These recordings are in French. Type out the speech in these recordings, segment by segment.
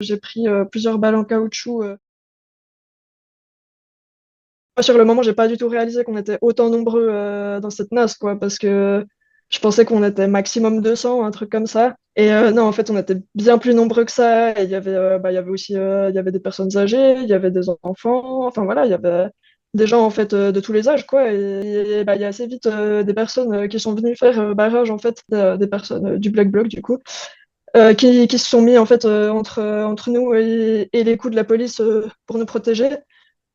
J'ai pris plusieurs balles en caoutchouc. Sur le moment, j'ai pas du tout réalisé qu'on était autant nombreux dans cette NAS, quoi, parce que je pensais qu'on était maximum 200, un truc comme ça. Et non, en fait, on était bien plus nombreux que ça. Et il y avait aussi il y avait des personnes âgées, il y avait des enfants, enfin voilà, il y avait des gens en fait de tous les âges, quoi. Et il y a assez vite des personnes qui sont venues faire barrage, en fait, des personnes du Black Bloc, du coup, qui se sont mis en fait entre nous et les coups de la police pour nous protéger.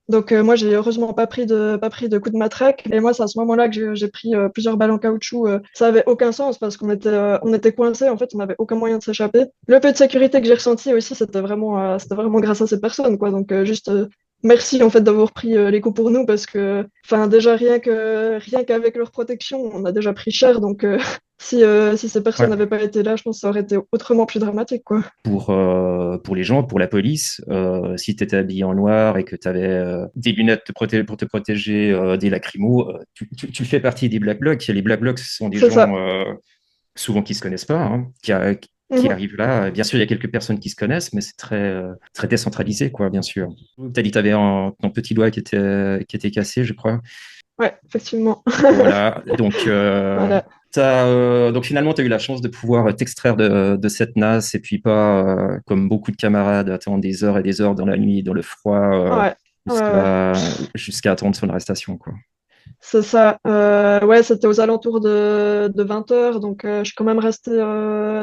Donc moi j'ai heureusement pas pris de coup de matraque, et moi c'est à ce moment-là que j'ai pris plusieurs balles en caoutchouc. Ça avait aucun sens parce on était coincés, en fait on n'avait aucun moyen de s'échapper. Le peu de sécurité que j'ai ressenti aussi c'était vraiment grâce à ces personnes, quoi. Donc juste merci en fait d'avoir pris les coups pour nous, parce que enfin déjà rien qu'avec leur protection on a déjà pris cher. Donc si ces personnes Ouais. n'avaient pas été là, je pense que ça aurait été autrement plus dramatique, quoi. Pour les gens, pour la police, si tu étais habillé en noir et que tu avais des lunettes pour te protéger des lacrymos, tu fais partie des Black Blocs. Les Black Blocs, ce sont des C'est gens ça. souvent qui se connaissent pas, hein, qui Mhm. arrivent là. Bien sûr, il y a quelques personnes qui se connaissent, mais c'est très décentralisé, quoi, bien sûr. Tu as dit que tu avais ton petit doigt qui était cassé, je crois. Ouais, effectivement. Voilà, donc, Voilà. donc finalement, tu as eu la chance de pouvoir t'extraire de cette nasse et puis pas, comme beaucoup de camarades, attendre des heures et des heures dans la nuit, dans le froid, Ouais, ouais, ouais. jusqu'à attendre son arrestation, quoi. C'est ça. Ouais, c'était aux alentours de 20 heures, donc je suis quand même restée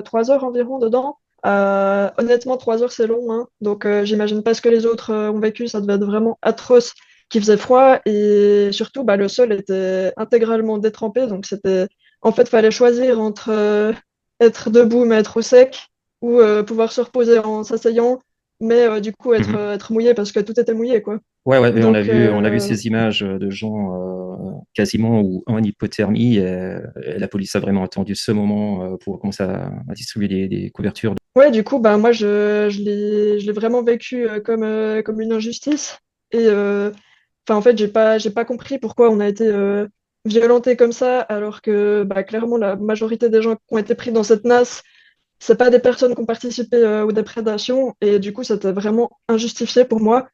3 heures environ dedans. Honnêtement, 3 heures, c'est long, hein. Donc j'imagine pas ce que les autres ont vécu, ça devait être vraiment atroce, qu'il faisait froid, et surtout, bah, le sol était intégralement détrempé, donc c'était... En fait, fallait choisir entre être debout mais être au sec, ou pouvoir se reposer en s'asseyant, mais du coup Mhm. être mouillé parce que tout était mouillé, quoi. Ouais, Donc, on a vu ces images de gens quasiment en hypothermie et la police a vraiment attendu ce moment pour commencer à distribuer des couvertures. ouais, du coup, bah, moi, je l'ai vraiment vécu comme une injustice. Et enfin, en fait, j'ai pas compris pourquoi on a été violenté comme ça, alors que bah, clairement, la majorité des gens qui ont été pris dans cette nasse, c'est pas des personnes qui ont participé aux déprédations. Et du coup, c'était vraiment injustifié pour moi.